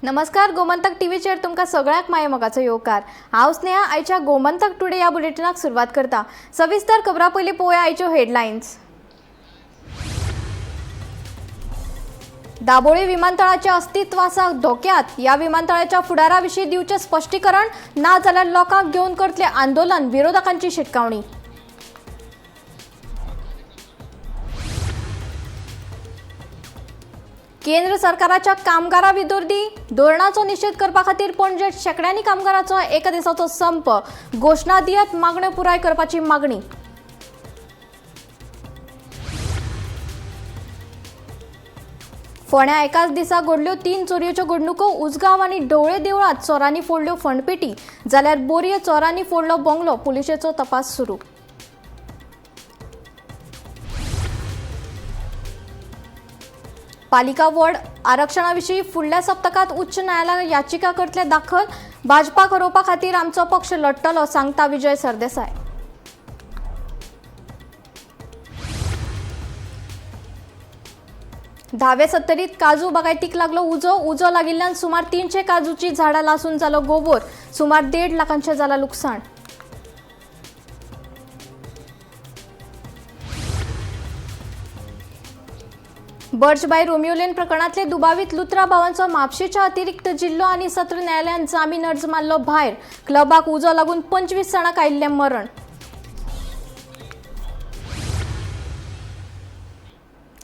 नमस्कार, गोमंतक टीव्हीचेर तुमकां सगळ्याक माये मोगाचो येवकार। हांव स्नेहा आयच्या गोमंतक टुडे ह्या बुलेटिनाक सुरवात करता। सविस्तर खबरां पयलीं पळोवया आयच्यो हेडलायन्स। दाबोळी विमानतळाच्या अस्तित्व आसा धोक्यात। ह्या विमानतळाच्या फुडारा विशीं दिवचें स्पश्टीकरण ना जाल्यार लोकांक घेवन करतले आंदोलन, विरोधकांची शिटकावणी। केंद्र सरकाराच्या कामगारां विरोधी धोरणाचो निषेध करपा खातीर पणजेंत शेकड्यांनी कामगारांचो एका दिसाचो संप। घोशणा दियत मागण्यो पुराय करपाची मागणी। फोंड्या एकाच दिसा घडल्यो 3 चोरयेच्यो घडणुको। उजगांव आनी ढवळे देवळांत चोरांनी फोडल्यो फंडपेटी जाल्यार बोरये चोरांनी फोडलो बंगलो। पुलिशेचो तपास सुरू। पालिका वॉर्ड आरक्षणाविशीं फुडल्या सप्तकांत उच्च न्यायालयात याचिका करतले दाखल। भाजपाक हरोवपा खातीर आमचो पक्ष लढटलो, सांगता विजय सरदेसाय। धावे सत्तरीत काजू बागायतीक लागलो उजो लागिल्ल्यान सुमार 300 काजूची झाडां लासून जालो गोबोर। सुमार 1.5 लाखांचें जालां लुकसाण। बर्जबाय रोमियो लेन प्रकरणांतले दुबावीत लुत्रा भावांचो म्हापशेच्या अतिरिक्त जिल्लो आनी सत्र न्यायालयान जामीन अर्ज मारलो भायर। क्लबाक उजो लागून 25 जाणांक आयिल्लें मरण।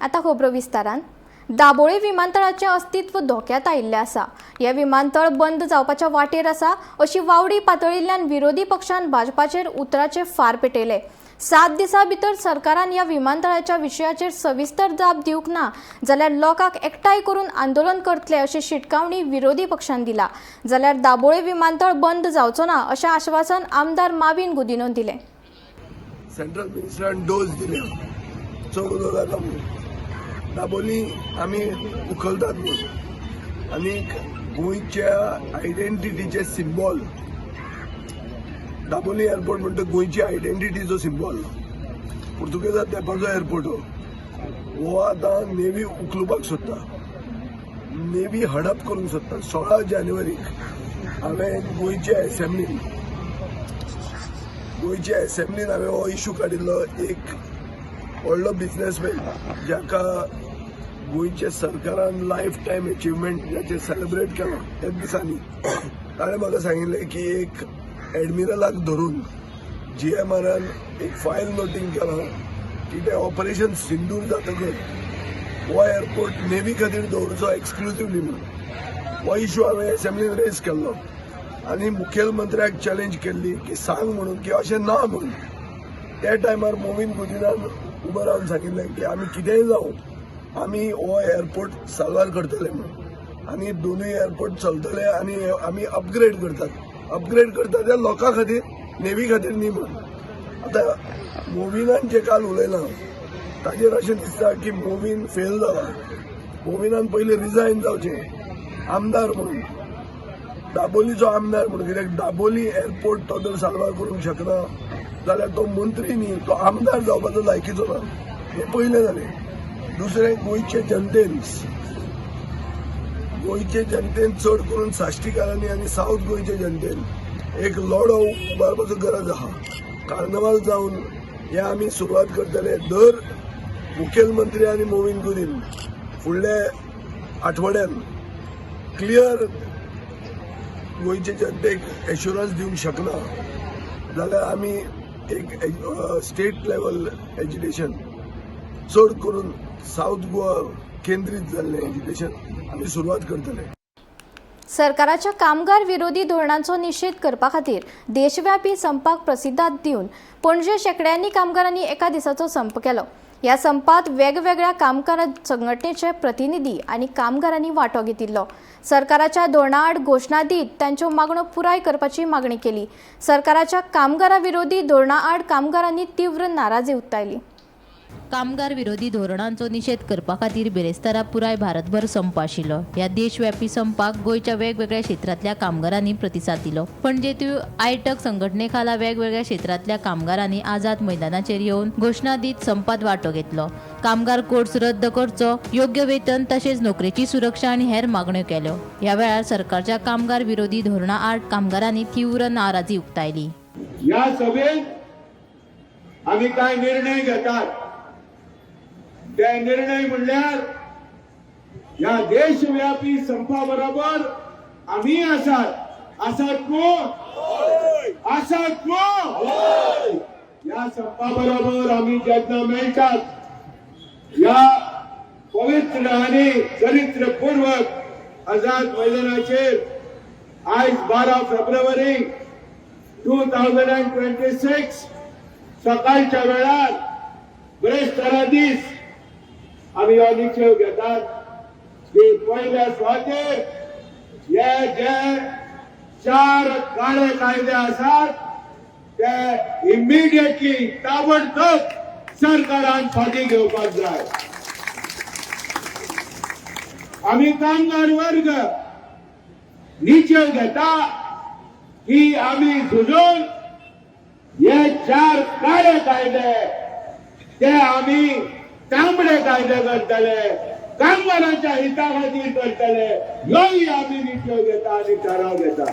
आतां खबरो विस्तारान। दाबोळी विमानतळाचें अस्तित्व धोक्यात आयिल्लें आसा। हे विमानतळ बंद जावपाच्या वाटेर आसा अशी वावडी पातळिल्ल्यान विरोधी पक्षान भाजपाचेर उतराचे फार पेटयले। 7 दिसां भितर सरकारान ह्या विमानतळाच्या विशयाचेर सविस्तर जाप दिवंक ना जाल्यार लोकांक एकठांय करून आंदोलन करतले अशी शिटकावणी विरोधी पक्षान दिला। जाल्यार दाबोळे विमानतळ बंद जावचो ना अशें आश्वासन आमदार माविन गुदिनो दिलें। सेंट्रल मिनिस्टरान डोस दिले चड उदो जाता दाबोली आमी उखलतात म्हणून आनी गोंयच्या आयडेंटिटीचे सिंबॉल दाबोली एअरपोर्ट म्हणटा गोंयची आयडेंटिटीचो सिंबॉल। पुर्तुगेजात तेंपाचो एअरपोर्ट हो आतां नेवी उखलुपाक सोदता, नेवी हडप करूंक सोदता। 16 जानेवारीक हांवें गोंयच्या एसेंब्लीन हांवें हो इश्यू काडिल्लो। एक व्हडलो बिझनेसमॅन जाका गोंयच्या सरकारान लायफ टायम अचिव्हमेंट जाचेर सेलिब्रेट केलो त्याच दिसांनी ताणें म्हाका सांगिल्लें की एक एडमिरलाक धरून GMRन एक फायल नोटींग केला की ते ऑपरेशन सिंदूर जातकच हो एअरपोर्ट नेवी खातीर दवरचो एक्सक्लुसिव्हली म्हणून। हो इश्यू हांवें एसेंब्लीन रेज केल्लो आनी मुखेलमंत्र्याक चॅलेंज केल्ली की सांग म्हणून की अशें ना म्हणून। त्या टायमार मोविन गुदिनान उबो रावन सांगिल्लें की आमी कितेंय जावं आमी हो एअरपोर्ट साल्वार करतले म्हणून आनी दोनूय एअरपोर्ट चलतले आनी आमी अपग्रेड करतात त्या लोकां खातीर, नेवी खातीर न्ही म्हणून। आतां मोविनान जे काल उलयलां ताचेर अशें दिसता की मोविन फेल जाला। मोविनान पयलीं रिजायन जावचें आमदार म्हणून, दाबोलीचो आमदार म्हणून। कित्याक दाबोली एअरपोर्ट तो जर साल्वार करूंक शकना जाल्यार तो मंत्री न्ही, तो आमदार जावपाचो लायकीचो ना। हें पयलें जालें। दुसरें, गोंयचे जनतेन चड करून साश्टीकारांनी आनी सावथ गोंयचे जनतेन एक लढो उबारपाचो गरज आहा। कार्नवाल जावन हे आमी सुरवात करतले। दर मुखेलमंत्री आनी मोविन गुदिन फुडल्या आठवड्यान क्लियर गोंयचे जनतेक एश्युरन्स दिवंक शकना जाल्यार आमी एक स्टेट लेवल एज्युकेशन चड करून सावथ गोवा केंद्रीत जाल्लें एज्युकेशन आमी सुरवात करतले। सरकाराच्या कामगार विरोधी धोरणांचो निषेध करपा खातीर देशव्यापी संपाक प्रसिद्धात दिवन पणजे शेकड्यांनी कामगारांनी एका दिसाचो संप केलो। ह्या संपात वेगवेगळ्या कामगार संघटनेचे प्रतिनिधी आनी कामगारांनी वांटो घेतिल्लो। सरकाराच्या धोरणा आड घोशणा दीत तांच्यो मागण्यो पुराय करपाची मागणी केली। सरकाराच्या कामगारां विरोधी धोरणा आड कामगारांनी तीव्र नाराजी उक्तायली। कामगार विरोधी धोरणांचो निषेध करपा खातीर बिरेस्तारा पुराय भारतभर संप आशिल्लो. ह्या देशव्यापी संपाक गोंयच्या वेगवेगळ्या क्षेत्रांतल्या कामगारांनी प्रतिसाद दिलो. पणजेंतूय आयटक संघटने खाला वेगवेगळ्या क्षेत्रांतल्या कामगारांनी आझाद मैदानाचेर येवन घोशणा दीत संपात वांटो घेतलो. कामगार कोर्स रद्द करचो, योग्य वेतन तशेंच नोकरेची सुरक्षा आनी हेर मागण्यो केल्यो. ह्या वेळार सरकारच्या कामगार विरोधी धोरणा आड कामगारांनी तीव्र नाराजी उक्तायली. या सभेत आम्ही काय निर्णय घेतात ते निर्णय म्हणल्यार या देशव्यापी संपाबरोबर आम्ही आसात कोण या संपाबरोबर आम्ही जेन्ना मेळटात या पवित्र आणि चरित्रपूर्वक आझाद मैदानाचेर आज 12 फेब्रुवारी 2026 सकाळच्या वेळार बिरेस्तारा दीस आम्ही हो निश्चय घेतात की पहिल्या सुवातेर हे जे 4 काळे कायदे आसात ते इमिडिएटली ताबडतोब सरकारान फाटी घेवपाक जाय. आम्ही कामगार वर्ग निश्चय घेता की आम्ही झुजून हे 4 काळे कायदे ते आम्ही तांबडे कायदे करतले, कामगारांच्या हिता खातीर करतले. ह्योय आम्ही निश्चय घेता आणि ठराव घेता.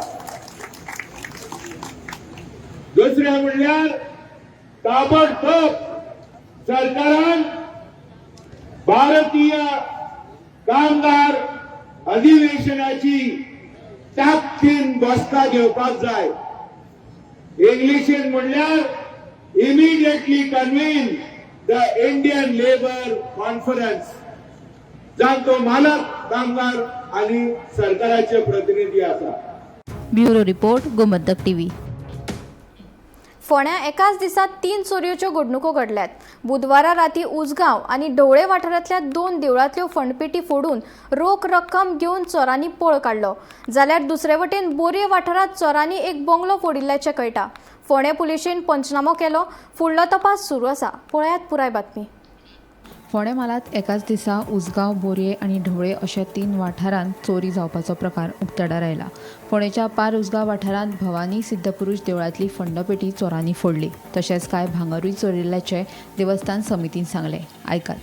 दुसरे म्हणल्यार ताबडतोब सरकारान भारतीय कामगार अधिवेशनाची ताकदीन बसका घेवपाक जाय. इंग्लिशीन म्हणल्यार immediately convene the Indian labour conference, जांचो मालक कामगार आणि सरकाराचे प्रतिनिधी आसा. Bureau report Gomantak TV. फोंड्या एकाच दिसात 3 चोरयोच्यो घडणुको घडल्यात. बुधवारा राती उसगांव आणि ढवळे वाठारांतल्या 2 देवळांतल्यो फंडपेटी फोडून रोख रक्कम घेवन चोरांनी पळ काडलो. जाल्यार दुसरे वटेन बोरये वाठारांत चोरांनी एक बंगलो फोडिल्ल्याचें कळटा. फोंडे पुलिशेन पंचनामो केलो. फुडलो तपास सुरू आसा. पळयात पुराय बातमी. फोंडे म्हालांत एकाच दिसा उसगांव, बोरये आनी ढवळे अशा 3 वाठारांत चोरी जावपाचो प्रकार उक्ताडार आयला. फोंडेच्या पार उसगांव वाठारांत भवानी सिद्धपुरुश देवळांतली फंडपेटी चोरांनी फोडली. तशेंच कांय भांगरूय चोरिल्ल्याचें देवस्थान समितीन सांगलें. आयकात.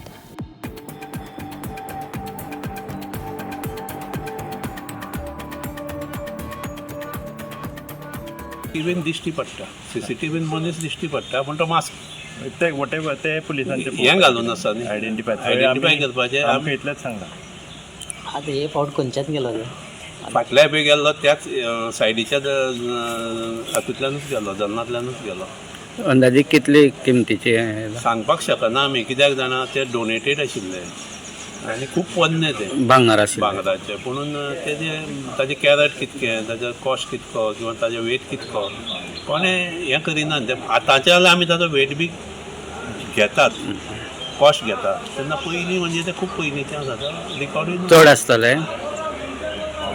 टीव्हीन दिश्टी पडटा, सीसीटीव्हीन मनीस दिश्टी पडटा, पूण तो मास्क ते वॉटेवर ते पुलिसांचे हें घालून आसा न्ही, आयडेंटिफाय करपाचें. आमी इतलेंच सांगला. आतां हे फावट खंयच्यान गेलो रे? फाटल्या बी गेल्लो त्याच सायडीच्या हातूंतल्यानूच गेलो, जन्नांतल्यानूच गेलो. अंदाजे कितले किमतीचे सांगपाक शकना आमी, कित्याक जाणा ते डोनेटेड आशिल्ले आनी खूब पोन्ने ते भांगराचे. पुणून ताजे कॅरेट कितकें, ताजो कॉस्ट कितको किंवा ताजें वेट कितको कोणें हें करिना. आतांचे जाल्यार आमी ताजो वेट बी घेतात, कॉस्ट घेतात. तेन्ना पयलीं म्हणजे ते खूब पयलींचे आसा, रिकॉर्डूय चड आसतले.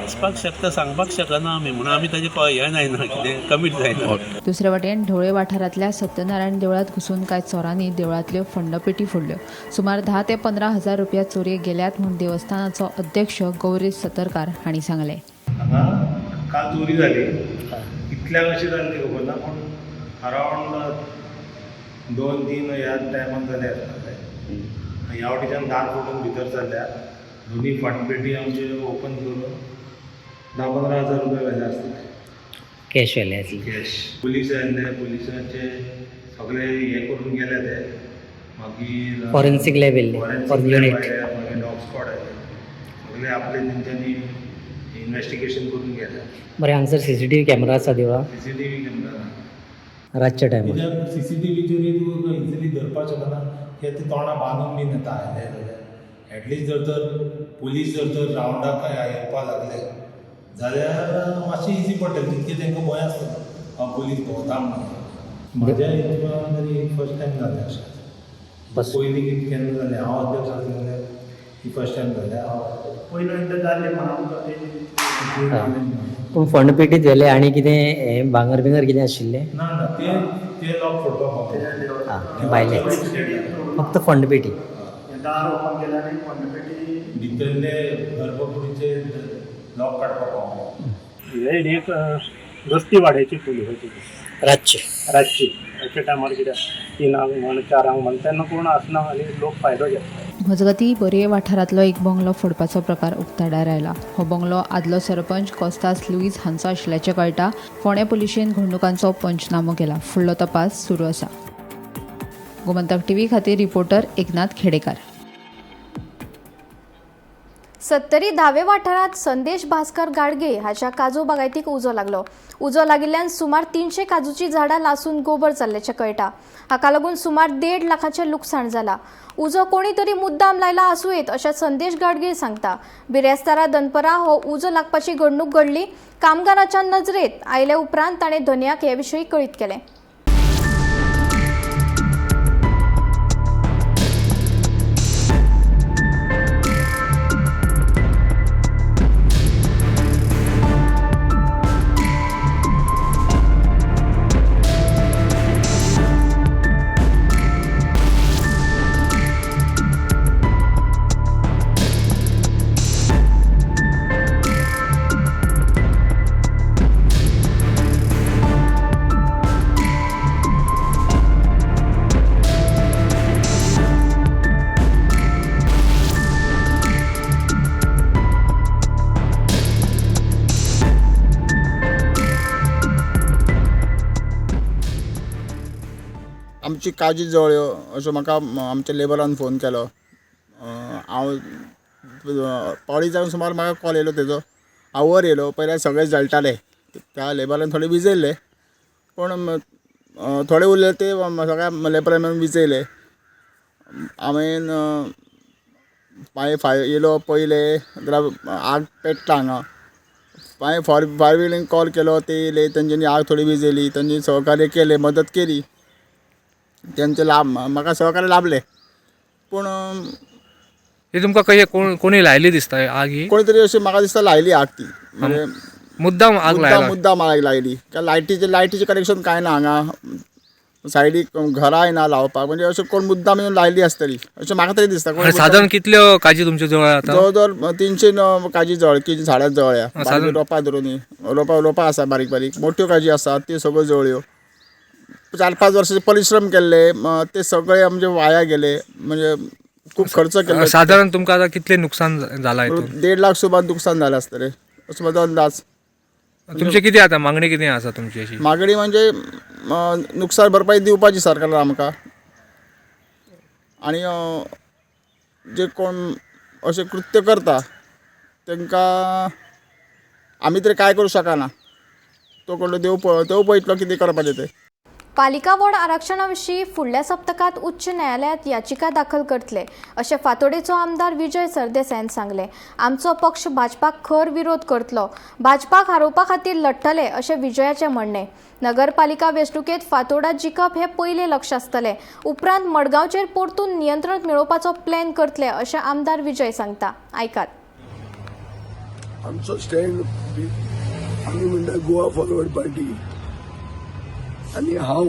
वचपाक शकता, सांगपाक शकना आमी, म्हणून आमी ताजें हें जायना, कितें कमीट जायना. दुसरे वटेन ढवळे वाठारांतल्या सत्यनारायण देवळांत घुसून कांय चोरांनी देवळांतल्यो फंडपेटी फोडल्यो. सुमार 10 ते 15 हजार रुपया चोरयेक गेल्यात म्हूण देवस्थानाचो अध्यक्ष गौरीश सतरकार हांणी सांगलें. हांगा काल चोरी जाली, इतल्याक अशी जाली खबर ना, पूण अरावंड 2-3 ह्या टायमान जाले आसतले. ह्या वाटेच्यान दार फोडून भितर जाल्या. दोनी फंडपेटी आमचे ओपन करून 10-15 हजार रुपया व्हेले आसतले. कॅश व्हेले आसले. कॅश. पुलीस आयिल्ले, पुलिसांचे सगळे हे करून गेले ते. मागीर फॉरेन्सिक लॅब येयल्ले, मागीर डॉग स्क्वॉड आयले. सगळे आपले तेंच्यांनी इन्व्हेस्टिगेशन करून गेले. बरें, हांगसर सीसीटीव्ही कॅमेरा आसा देवळा? सीसीटीव्ही कॅमेरा रातच्या टायमार कित्याक सीसीटीव्हीचेर तूं इजिली धरपाक शकना, कित्याक ते तोंडां बांदून बीन येता आयले जाल्यार. एटलिस्ट जर तर पुलीस जर तर रावंडाक येवपाक लागले जाल्यार मातशें इजी पडटलें. तितकें तांकां भंय आसता पुलीस भोंवता म्हणून. म्हाज्या हितून तरी फर्स्ट टायम जालें अशें. पयलीं केन्ना जालें हांव अध्यक्ष आसलें ती फर्स्ट टायम जाल्या पयलो एकदां जाल्लें पण आमकां पूण फंडपेटीत गेले आनी कितें हें भांगर बिंगर कितें आशिल्लें? ना ना ते लॉक फोडपाक आं भायलेच फक्त फंडपेटी. दार ओपन केलें आनी फंडपेटी भितरले गर्भकुडीचे लॉक काडपाक पावलो. एक रस्ती वाड्याची पुली होती रातचे रातची अशा टायमार कितें 3 म्हण 4 म्हण तेन्ना कोण आसना आनी लोक फायदो घेता. मजगती बोरये वाठारांतलो एक बंगलो फोडपाचो प्रकार उक्ताडार आयला. हो बंगलो आदलो सरपंच कॉस्तास लुईस हांचो आशिल्ल्याचें कळटा. फोंडे पुलिशेन घडणुकांचो पंचनामो केला. फुडलो तपास सुरू आसा. गोमंतक टीव्ही खातीर रिपोर्टर एकनाथ खेडेकार. 70 धावे वाठारात संदेश भास्कर गाडगे हाच्या काजू बागायतीक उजो लागलो. उजो लागिल्ल्यान सुमार 300 काजूची झाडां लासून गोबर जाल्ल्याचें कळटा. हाका लागून सुमार 1.5 लाखाचें लुकसाण जाला. उजो कोणी तरी मुद्दाम लायला आसूं येत अशें संदेश गाडगे सांगता. बिरेस्तारा दनपरा हो उजो लागपाची घडणूक घडली. कामगाराच्या नजरेत आयले उपरांत ताणें धन्याक हे विशीं कळीत केलें. आमची काजी जळ्यो अशें म्हाका आमच्या लेबरान फोन केलो. हांव पावली जावन सुमार म्हाका कॉल येयलो तेजो. हांव वर येयलो. पयल्यार सगळे जळटाले. त्या लेबरान थोडे विजयले पूण थोडे उरले ते सगळ्या लेबरान विजयले. हांवें मागीर येयलो पयले जाल्यार आग पेट्टा हांगा. मागीर फायर ब्रिगेडीन कॉल केलो. ते येयले. तेंच्यांनी आग थोडी विजयली. तेंच्यांनी सहकार्य केलें, मदत केली. त्यांचे म्हाका सहकार्य लाभले पूण ती तुमकां कशें कोणी लायली दिसता आग ही? कोणी तरी अशी म्हाका दिसता लायली आग ती. म्हणजे मुद्दाम आग मुद्दाम आग लायली. लायटीचे कनेक्शन कांय ना हांगा. सायडीक घराय ना लावपाक. म्हणजे अशें कोण मुद्दाम येवन लायली आसतली अशें म्हाका तरी दिसता. साधारण कितल्यो काजी तुमच्यो जवळ आता? जवळ 300 काजी जळकी झाडां जळ्या. रोपां धरून रोपां आसा बारीक बारीक. मोठ्यो काजी आसात त्यो सगळ्यो जळ्यो. 4-5 वर्साचे परिश्रम केल्ले ते सगळे आमचे वाया गेले. म्हणजे खूप खर्च केले. साधारण तुमकां आता कितले नुकसान जाला? 1.5 लाख सुमार नुकसान जालें आसतलें असो म्हजो अंदाज. तुमचे कितें आतां मागणी कितें आसा तुमची अशी? मागणी म्हणजे नुकसान भरपाई दिवपाची सरकारान आमकां. आनी जे कोण अशें कृत्य करता तांकां आमी तरी कांय करूं शकना. तो कोण देव पळयतलो कितें करपाचें तें. पालिका वॉर्ड आरक्षणाविशीं फुडल्या सप्तकात उच्च न्यायालयात याचिका दाखल करतले अशें फातोडेचो आमदार विजय सरदेसायन सांगले. आमचो पक्ष भाजपाक खर विरोध करतलो. भाजपाक हारोवपा खातीर लढटले अशें विजयाचें म्हणणें. नगरपालिका वेंचणुकेत फातोर्डा जिखप हे पयलें लक्ष आसतलें. उपरांत मडगांवचेर परतून नियंत्रण मेळोवपाचो प्लॅन करतले अशें आमदार विजय सांगता. आयकात. आमचो स्टँड आमी म्हणटा गोवा फॉरवर्ड पार्टी आनी हांव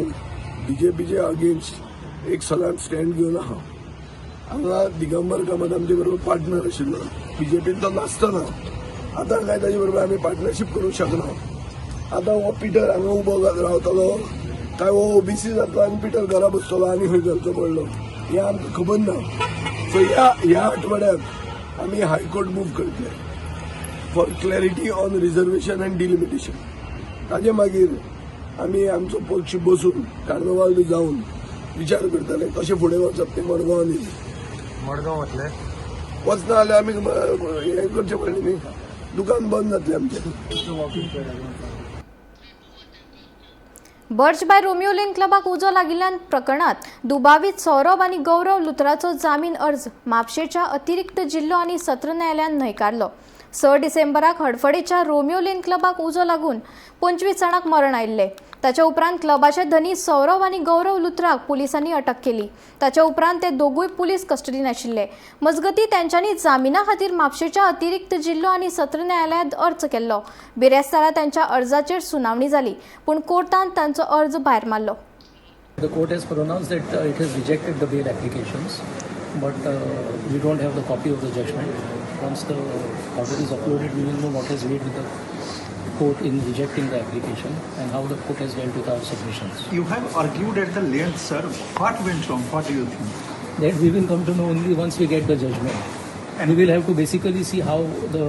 बीजेपीचे अगेन्स्ट एक सगळ्यांत स्टँड घेवन आहा. हांगा दिगंबर कामत आमचे बरोबर पार्टनर आशिल्लो. बीजेपीन तो नासतना आतां काय ताजे बरोबर आमी पार्टनरशीप करूंक शकना. आतां हो पिटर हांगा उबो रावतलो काय हो ओबीसी जातलो आनी पिटर घरा बसतलो आनी खंय घरचो पडलो हें आमकां खबर ना. सो ह्या आठवड्याक आमी हायकोर्ट मूव करतले for clarity on reservation end delimitation. ताजे मागीर आमी आमचो पक्ष बसून कार्नवाल जावन विचार करतले कशें फुडें वचप तें मडगांवांनी. मडगांव वतले वचना जाल्यार आमी हें करचें पडलें न्ही. दुकान बंद जातलें आमचें. बर्च बाय रोमियो लेन क्लबाक उजो लागिल्ल्यान प्रकरणात दुबावीत सौरभ आनी गौरव लुथराचो जामीन अर्ज म्हापशेच्या अतिरिक्त जिल्लो आनी सत्र न्यायालयान न्हयकारलो. 6 डिसेंबराक हडफडेच्या रोमियो लेन क्लबाक उजो लागून 25 जाणांक मरण आयिल्ले. ताच्या उपरांत क्लबाचे धनी सौरव आनी गौरव लुथराक पुलिसांनी अटक केली. ताच्या उपरांत ते दोगूय पुलीस कस्टडीन आशिल्ले. मजगतीं त्यांच्यानी जामिना खातीर म्हापशेच्या अतिरिक्त जिल्लो आनी सत्र न्यायालयांत अर्ज केल्लो. बिरेस्तारा त्यांच्या अर्जाचेर सुनावणी जाली, पूण कोर्टान तांचो अर्ज भायर मारलो. The court has pronounced that it has rejected the bail applications, but we don't have the copy of the judgment. Once the order is uploaded, we will know what has made with the court in rejecting the application and how the court has dealt with our submissions. You have argued at the length, sir. What went wrong? What do you think? That we will come to know only once we get the judgment. And we will have to basically see how the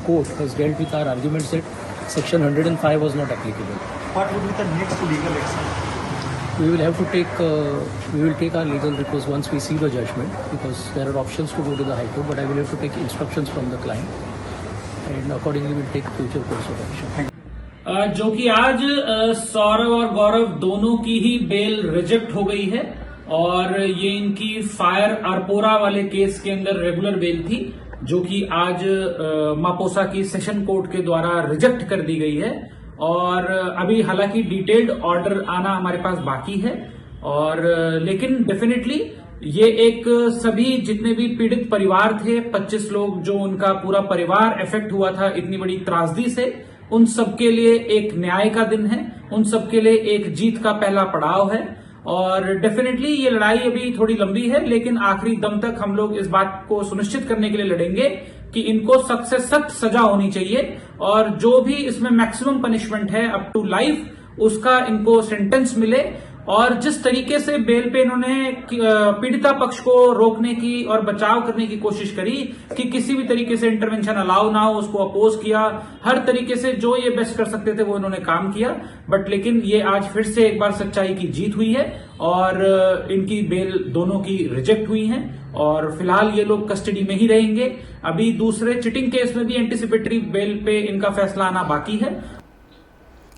court has dealt with our arguments that Section 105 was not applicable. What would be the next legal action? We will have to we will take our legal recourse once we see the judgment, because there are options to go to the High Court, but I will have to take instructions from the client and accordingly we'll take future course of action. जो कि आज सौरव और गौरव दोनों की ही bell reject हो गई है और ये इनकी फायर अरपोरा वाले केस के अंदर रेगुलर बेल थी, जो कि आज मापोसा की सेशन कोर्ट के द्वारा रिजेक्ट कर दी गई है. और अभी हालांकि डिटेल्ड ऑर्डर आना हमारे पास बाकी है, और लेकिन डेफिनेटली ये एक सभी जितने भी पीड़ित परिवार थे, 25 लोग जो उनका पूरा परिवार इफेक्ट हुआ था इतनी बड़ी त्रासदी से, उन सबके लिए एक न्याय का दिन है, उन सबके लिए एक जीत का पहला पड़ाव है. और डेफिनेटली ये लड़ाई अभी थोड़ी लंबी है, लेकिन आखिरी दम तक हम लोग इस बात को सुनिश्चित करने के लिए लड़ेंगे कि इनको सख्त से सख्त सजा होनी चाहिए, और जो भी इसमें मैक्सिमम पनिशमेंट है अप टू लाइफ, उसका इनको सेंटेंस मिले. और जिस तरीके से बेल पे इन्होंने पीड़िता पक्ष को रोकने की और बचाव करने की कोशिश करी कि किसी भी तरीके से इंटरवेंशन अलाउ ना हो, उसको अपोज किया, हर तरीके से जो ये बेस्ट कर सकते थे वो इन्होंने काम किया. बट लेकिन ये आज फिर से एक बार सच्चाई की जीत हुई है और इनकी बेल दोनों की रिजेक्ट हुई है और फिलहाल ये लोग कस्टडी में ही रहेंगे. अभी दूसरे चिटिंग केस में भी एंटिसिपेटरी बेल पे इनका फैसला आना बाकी है.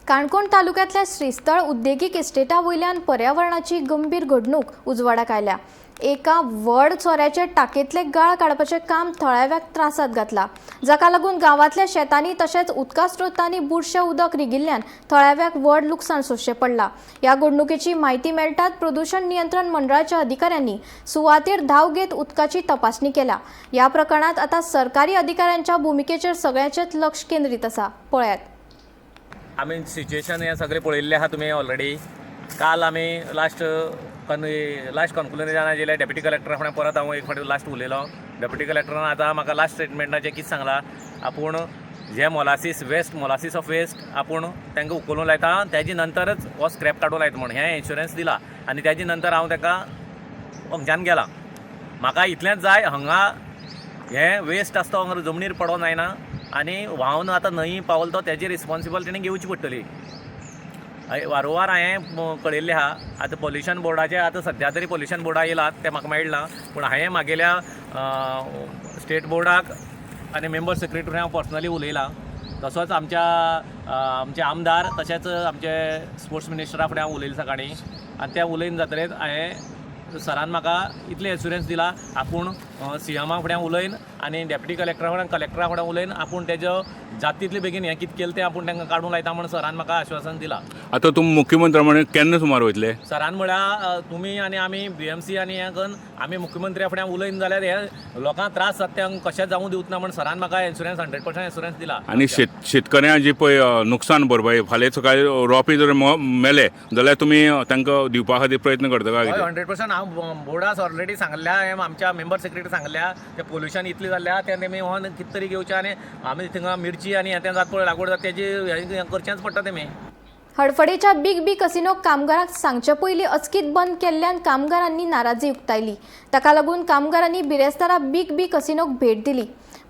काणकोण तालुक्यातल्या श्रीस्थळ उद्देगीक इस्टेटा वयल्यान पर्यावरणाची गंभीर घडणूक उजवाडाक आयल्या. एका व्हड चोऱ्याचे टाकयेतले गाळ काडपाचें काम थळाव्याक त्रासात घातला, जाका लागून गांवांतल्या शेतांनी तशेंच उदका स्रोतांनी बुरशें उदक रिगिल्ल्यान थळाव्याक व्हड लुकसाण सोंसचें पडलां. ह्या घडणुकेची म्हायती मेळटाच प्रदूषण नियंत्रण मंडळाच्या अधिकाऱ्यांनी सुवातेर धांव घेत उदकाची तपासणी केल्या. ह्या प्रकरणात आता सरकारी अधिकाऱ्यांच्या भुमिकेचेर सगळ्यांचेच लक्ष केंद्रीत आसा. पळयात. आमी सिच्युएशन हें सगळें पळयल्लें आहा तुमी ऑलरेडी. काल आमी लास्ट कॉन्क्लुजन आशिल्लें डेप्युटी कलेक्टरा फुडें परत हांव एक फावटी लास्ट उलयलो. डेप्युटी कलेक्टरान आतां म्हाका लास्ट स्टेटमेंटाचें कितें सांगलां, आपूण जे मोलासीस ऑफ वेस्ट आपूण तांकां उखलून लायता, तेजे नंतरच हो स्क्रॅप काडून लायता म्हण हें इन्शुरन्स दिला. आनी तेजे नंतर हांव ताका अंगच्यान गेलां. म्हाका इतलेंच जाय, हांगा हें वेस्ट आसता हांगा जमनीर पडों जायना आनी व्हांवन आतां न्हंय पावल तो तेजी रिस्पॉन्सिबल तेणें घेवची पडटली. वारंवार हांवें कळयल्लें आहा. आतां पोल्युशन बोर्डाचे आतां सद्या तरी पोल्युशन बोर्डा येयलात, तें म्हाका मेळना, पूण हांवें म्हागेल्या स्टेट बोर्डाक आनी मेंबर सेक्रेटरी हांव पर्सनली उलयलां. तसोच आमचे आमदार तशेंच आमचे स्पोर्ट्स मिनिस्टरा फुडें हांव उलयलें सकाळीं. आनी तें उलयन जातरेच हांवें सरान म्हाका इतले एश्युरन्स दिला, आपूण सीएमा फुडें उलयन आनी डेप्युटी कलेक्टरा फुडें कलेक्टरा फुडें उलयन आपूण तेजो जाता तितले बेगीन हें कितें केलें तें आपूण तांकां काडून लायता म्हण सरान म्हाका आश्वासन दिलां. आतां तुमी मुख्यमंत्री म्हण केन्ना सुमार वयतले? सरान म्हळ्यार तुमी आनी आमी BMC आनी हें करून आमी मुख्यमंत्र्या फुडें उलयन जाल्यार हे लोकांक त्रास जाता तें कशें जावूं दिवंक ना म्हण सरान म्हाका इन्शुरन्स 100% इन्शुरन्स दिला. आनी शेतकऱ्यां जी पळय नुकसान भरपाई फाल्यां सकाळीं रोंपे जर मेले जाल्यार तुमी तांकां दिवपा खातीर प्रयत्न करता काय? 100% हांव बोर्डास ऑलरेडी सांगल्या, आमच्या मेंबर सेक्रेटरी सांगल्या, ते पोल्युशन इतलें जाल्ल्या तें तेमी हो कितें तरी घेवचें आनी आमी थिंगा मिरची आनी हें तें जात पळय लागवड जाता तेजी हें करचेंच पडटा तेमी. हडफडेच्या बिग बी कसिनोक कामगारांक सांगचे पयलीं अचकीत बंद केल्ल्यान कामगारांनी नाराजी उक्तायली. ताका लागून कामगारांनी बिरेस्तारा बिग बी कसिनोक भेट दिली.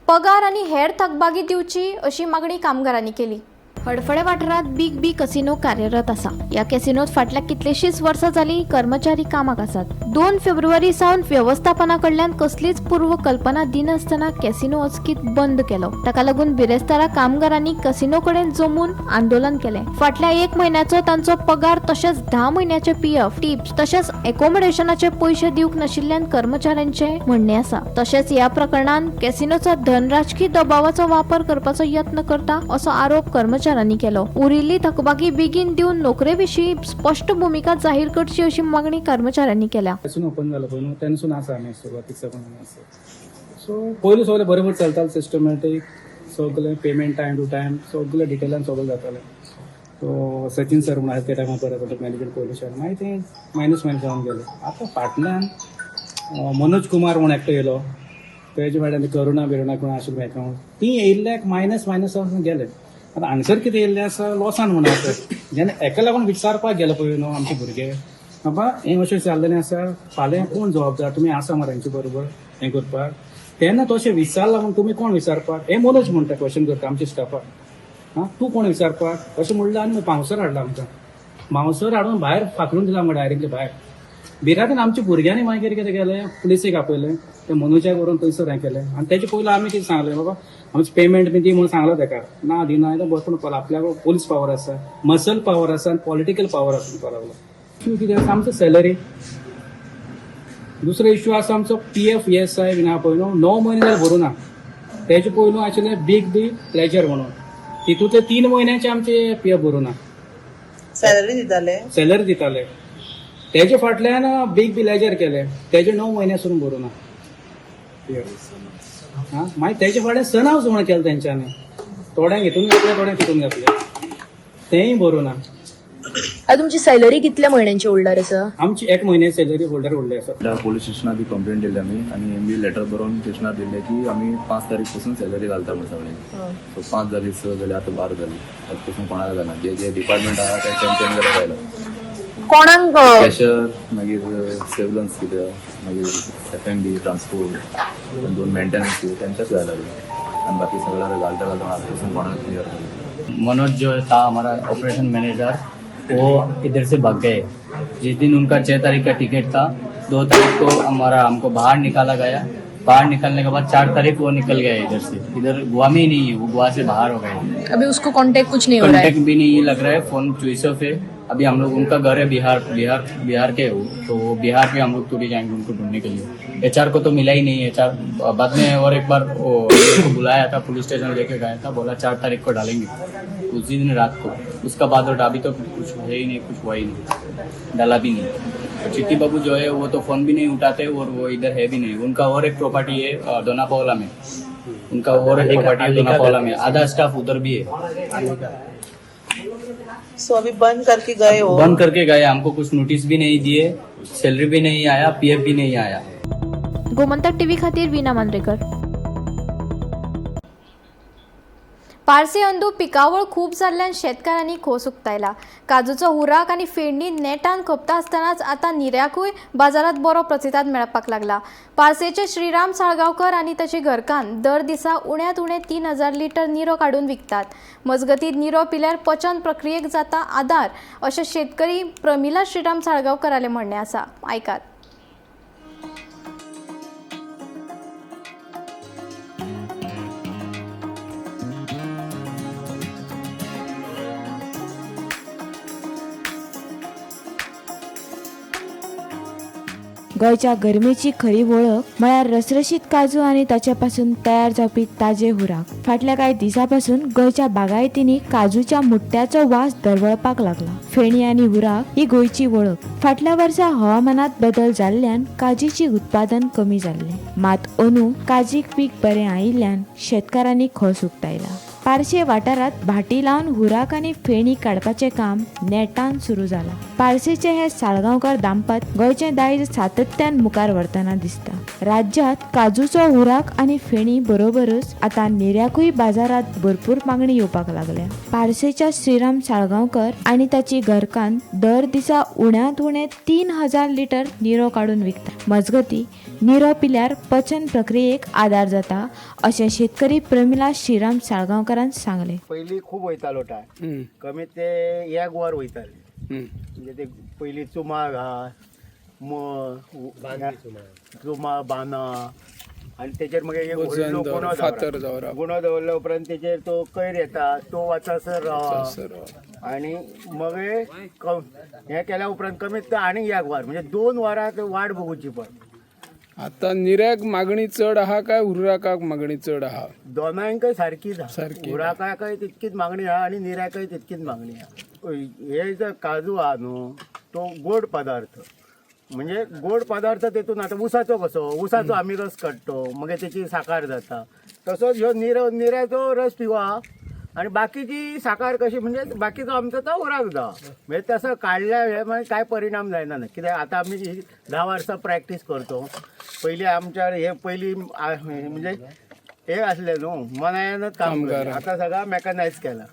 पगार आनी हेर थकबाकी दिवची अशी मागणी कामगारांनी केली. हडफडे वाठारात बिग बी कसिनो कार्यरत असा. या कॅसिनोत फाटल्या कितलीशीच वर्सां जाली कर्मचारी कामाक आसात. 2 फेब्रुवारी सावन व्यवस्थापनाकडल्यान कसलीच पूर्व कल्पना दिनासतना कॅसिनो अचकीत बंद केलो. ताका लागून बिरेस्तारा कामगारांनी कसिनो कडेन जमून आंदोलन केले. फाटल्या 1 म्हयन्याचो तांचो पगार तशेंच 10 म्हयन्याचे पीएफ टिप्स तशेंच एकोमोडेशनाचे पयशे दिवंक नाशिल्ल्यान कर्मचाऱ्यांचे म्हणणे आसा. तशेंच या प्रकरणात कॅसिनोचा धनराजकी दबावाचो वापर करपाचो यत्न करता असो आरोप कर्मचाऱ्यांनी केलो. उरिल्ली थकबाकी बेगीन दिवन नोकरेविशीं स्पष्ट भूमिका जाहीर करची अशी मागणी कर्मचाऱ्यांनी केल्या. ओपन जालो पळय न्हू तेन्नासून आसा आमी सुरवातीक साकून आसा. सो पयलीं सगळें बरोबर चलतालें सिस्टमॅटीक सगळें पेमेंट टायम टू टायम सगळें डिटेलान सगळें जातालें. सो सचिन सर म्हणून त्या टायमार बरें जाता मॅनेजमेंट पयलींच्यान मागीर तें मायनस जावन गेलें. आतां फाटल्यान मनोज कुमार म्हूण एकटो येयलो तेजे फाटल्यान करुणा बिरुणा कोण आशिल्ली एकावंट ती येयल्ल्याक मायनस जावन गेले. आतां हांगसर कितें येयल्लें आसा लॉसान म्हणून आसा. जेन्ना एका लागून विचारपाक गेलो पळय न्हू आमचे भुरगे बाबा हें अशें जाल्लें आसा फाल्यां कोण जबाबदार तुमी आसा मरे हेंचे बरोबर हें करपाक तेन्ना तशें विचार लागून तुमी कोण विचारपाक हें मनोज म्हणटा क्वेश्चन करता आमच्या स्टाफाक तूं कोण विचारपाक अशें म्हणलें आनी मांवसर हाडला आमकां. मांवसर हाडून भायर फाकलून दिला आमकां डायरेक्टली भायर. भिरांत आमच्या भुरग्यांनी मागीर कितें केलें पुलिसेक आपयलें ते मनोजाक व्हरून थंयसर हें केलें आनी तेचे पयलीं आमी कितें सांगलें बाबा आमचें पेमेंट बी दी म्हणून सांगलो ताका ना दिना बरोबर आपल्याक पोलीस पावर आसा मसल पावर आसा आनी पॉलिटिकल पावर आसा म्हणपाक लागलो. इश्यू कितें आसा आमचो सॅलरी. दुसरो इश्यू आसा आमचो PF ESI बीन आहा पळय न्हू 9 म्हयने जाल्यार भरूं ना. तेजे पयलू आशिल्लें बिग बी प्लेजर म्हणून तितूंतले 3 म्हयन्याचे आमचे PF भरूं ना. सॅलरी दिताले तेजे फाटल्यान बिग बी लेजर केले तेजे 9 म्हयन्यासून भरूं ना. मागीर तेजे फाटल्यान सन हावस म्हणून केलें तेंच्यांनी थोड्यांक हितून घातले थोड्यांक तितून घातले तेंय भरूं ना. तुमची सॅलरी कितल्या म्हयन्यांची होल्डर आसा? आमची 1 म्हयने सॅलरी होल्डर व्हडली आसा. पोलीस स्टेशनार बी कंप्लेंट दिली आमी आनी एमबी लेटर बरोवन स्टेशनार दिले की आमी 5 तारीख पासून सॅलरी घालता म्हणून सगळें. सो 5 जाली 6 जाली आतां 12 जाली आतां पासून कोणाक जायना जे डिपार्टमेंट आहा ते चॅम्पियन करायला जायला कोणाक कॅशर मागीर सेव्हलन्स कितें मागीर FMB ट्रान्सपोर्ट 2 मेंटेनन्स कितें तेंच्याच जाय लागले आनी बाकी सगळ्यां घालता आतां पासून कोणाक क्लियर जालें. मनोज जो था हमारा ऑपरेशन मैनेजर वो इधर से भाग गए. जिस दिन उनका 6 तारीख का टिकट था 2 तारीख को हमको बाहर निकाला गया. बाहर निकलने के बाद 4 तारीख वो निकल गए इधर से. इधर गोवा में ही नहीं है वो गोवा से बाहर हो गए. अभी उसको कांटेक्ट कुछ नहीं हो रहा है. कांटेक्ट भी नहीं लग रहा है. फोन स्विच ऑफ है. अभी हम लोग उनका घर है बिहार के हो तो बिहार पे हम लोग टूरी जाएंगे उनको ढूंढने के लिए. HR को तो मिला ही नहीं. HR बाद में और एक बार को बुलाया था पुलिस स्टेशन लेके गया था बोला 4 तारीख को डालेंगे उसी दिन रात को. उसका बाद और अभी तो कुछ है ही नहीं कुछ हुआ ही नहीं डाला भी नहीं. चिट्टी बाबू जो है वो तो फोन भी नहीं उठाते और वो इधर है भी नहीं. उनका और एक प्रॉपर्टी है दोनापावला में. उनका और एक प्रॉपर्टी है दोनापावला में. आधा स्टाफ उधर भी है. सो अभी बंद करके गए हो? बंद करके गए. हमको कुछ नोटिस भी नहीं दिए. सैलरी भी नहीं आया. PF भी नहीं आया. गोमंतक टीव्ही खातीर विना मांद्रेकर. पारसी अंदू पिकावळ खूब जाल्ल्यान शेतकारांनी खोस उक्तायला. काजूचो हुराक आनी फेणी नेटान खपता आसतनाच आतां निर्याकूय बाजारात बरो प्रतिसाद मेळपाक लागला. पारसेचे श्रीराम साळगांवकर आनी ताची घरकान्न दर दिसा उण्यांत उणे 3000 लिटर निरो काडून विकतात. मजगतीं निरो पिल्यार पचन प्रक्रियेक जाता आदार अशें शेतकरी प्रमिला श्रीराम साळगांवकरालें म्हणणें आसा. आयकात. गोंयच्या गरमेची खरी वळख म्हळ्यार रसरशीत काजू आनी ताचे पासून तयार जावपी ताजे हुराक. फाटल्या कांय दिसांपासून गोंयच्या बागायतींनी काजूच्या मुट्ट्याचो वास दरवळपाक लागला. फेणी आनी हुराक ही गोंयची वळख. फाटल्या वर्सा हवामानात बदल जाल्ल्यान काजीची उत्पादन कमी जाल्लें. मात अंदू काजीक पीक बरें आयिल्ल्यान शेतकारांनी खोस उक्तायला. पारशे वाठारात भाटी लावन हुराक आनी फेणी काडपाचें काम नेटान सुरू जाला. पारसेचे हे साळगांवकर दाम्पत गोंयचें दायज सातत्यान मुखार व्हरतना दिसता. राज्यांत काजूचो हुराक आनी फेणी बरोबरच आतां निर्याकूय बाजारात भरपूर मागणी येवपाक लागल्या. पारसेच्या श्रीराम साळगांवकर आनी ताची घरकान्न दर दिसा उण्यांत उणे 3000 लिटर निरो काडून विकतात. मजगती निरो पिल्यार पचन प्रक्रियेक आदार जाता अशें शेतकरी प्रमिला श्रीराम साळगांवकर उमेदवारान सांगले. पयलीं खूब वयतालो टायम कमीत ते 1 वर वयताले म्हणजे ते पयलीं चुमा घाल चुमा बाना आनी तेचेर मागीर गुणो दवरल्या उपरांत तेचेर तो कोयर येता तो वाचासर रावप आनी मागीर हें केल्या उपरांत कमीत आनीक 1 वर म्हणजे 2 वरां वाट बघूची पडटा. आता निर्याक मागणी चड आहा काय उर्राकाक मागणी चड आहा? दोनांकय सारकीच आहा. उराकाकय तितकीच मागणी आहा आनी निर्याकय तितकीच मागणी आहा. हे जो काजू आहा न्हू तो गोड पदार्थ म्हणजे गोड पदार्थ तेतून आता उसाचो कसो उसाचो आमी रस काडटो मागीर तेची साकार जाता तसोच ह्यो निर्याचो रस पिवा आणि बाकीची साकार कशी म्हणजे बाकीचो आमचो तो उराक जावा म्हणजे तसं काढल्या वेळेस म्हणजे काय परिणाम जायना ना कित्याक आता आमी 10 वर्सां प्रॅक्टीस करतो. पयलीं आमच्या हे पयलीं म्हणजे हे असले न्हू मनायनच काम करता आता सगळा मेकनायज केला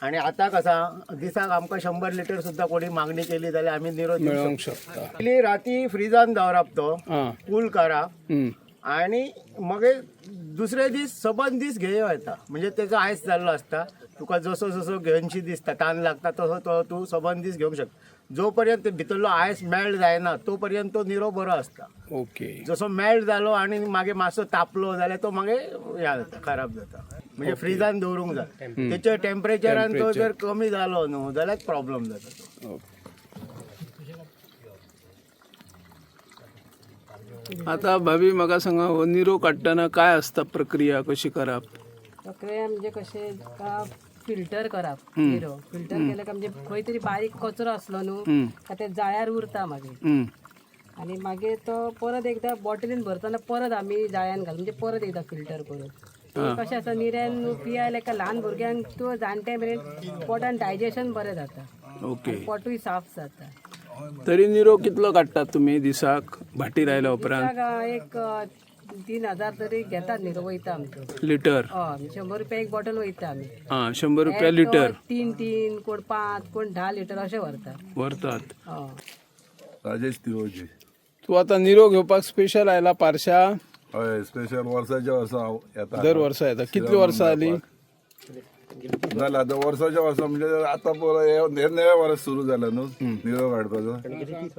आणि आता कसा दिसाक आमकां 100 लिटर सुद्धा कोणी मागणी केली जाल्यार आमी निरो दिवंक शकता. पयलीं राती फ्रिजान दवरप तो कूल करा आणि मागीर दुसरे दीस सबंद दीस घेयो येता म्हणजे तेजो आयस जाल्लो आसता तुका जसो जसो घेवनशी दिसता तान लागता तसो तो तूं सबंद दीस घेवंक शकता. जो पर्यंत भितरलो आयस मेल्ट जायना तो पर्यंत तो निरो बरो आसता. ओके. जसो मेल्ट जालो आणि मागीर मातसो तापलो जाल्यार तो मागीर हे जाता खराब जाता म्हणजे फ्रिजान दवरूंक जाय. तेच्या टेम्परेचरान तो जर कमी जालो न्हू जाल्यार प्रॉब्लेम जाता तो. आता भाभी म्हाका सांगा हो निरो काडटना काय असता प्रक्रिया कशी करप? प्रक्रिया म्हणजे कशें फिल्टर करप निरो फिल्टर केले का म्हणजे खंय तरी बारीक कचरो असलो न्हू का ते जाळ्यार उरता मागीर आणि मागीर तो परत एकदा बॉटलीन भरतना परत आमी जाळ्यान घालून म्हणजे परत एकदा फिल्टर करून कशें आसा निर्यान पियायला एका ल्हान भुरग्यांक तो जाणटे मेरेन पोटान डायजेशन बरें जाता. ओके. पोटूय साफ जाता. तरी निरो कितलो काडटात तुम्ही दिसाक भाटी रायल्या उपरांत? एक 3000 तरी घेतात निरो वयता आमचो लिटर? 100 रुपया एक बॉटल वयता आमी. 100 रुपया लिटर? 3 कोण 5 कोण 10 लिटर अशें व्हरतात. राजेश तिरोजी. तू आता निरो घेवपाक स्पेशल आयला पारशा? हय स्पेशल वर्साच्या वर्सा येता. दर वर्सा येता. कितली वर्सां जाली? जालें आतां वर्साच्या वर्सा म्हणजे आतां हे नवे वर्स सुरू जालें न्हू निरो काडपाचो.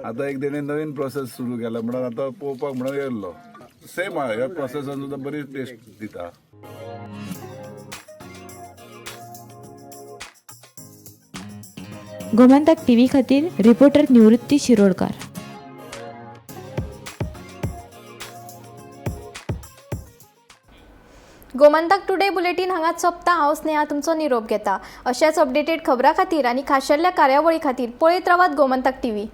आतां एक तेणी नवीन प्रोसेस सुरू केला म्हणून आतां पळोवपाक म्हणून येयल्लो. सेम आहा ह्या प्रोसेसान सुद्दां बरी टेस्ट दिता. गोमंतक टीव्ही खातीर रिपोर्टर निवृत्ती शिरोडकार. गोमंतक टुडे बुलेटीन हांगाच सोंपता. हांव स्नेहा तुमचो निरोप घेता. अशाच अपडेटेड खबरां खातीर आनी खाशेल्या कार्यावळी खातीर पळयत रावात गोमंतक टीव्ही.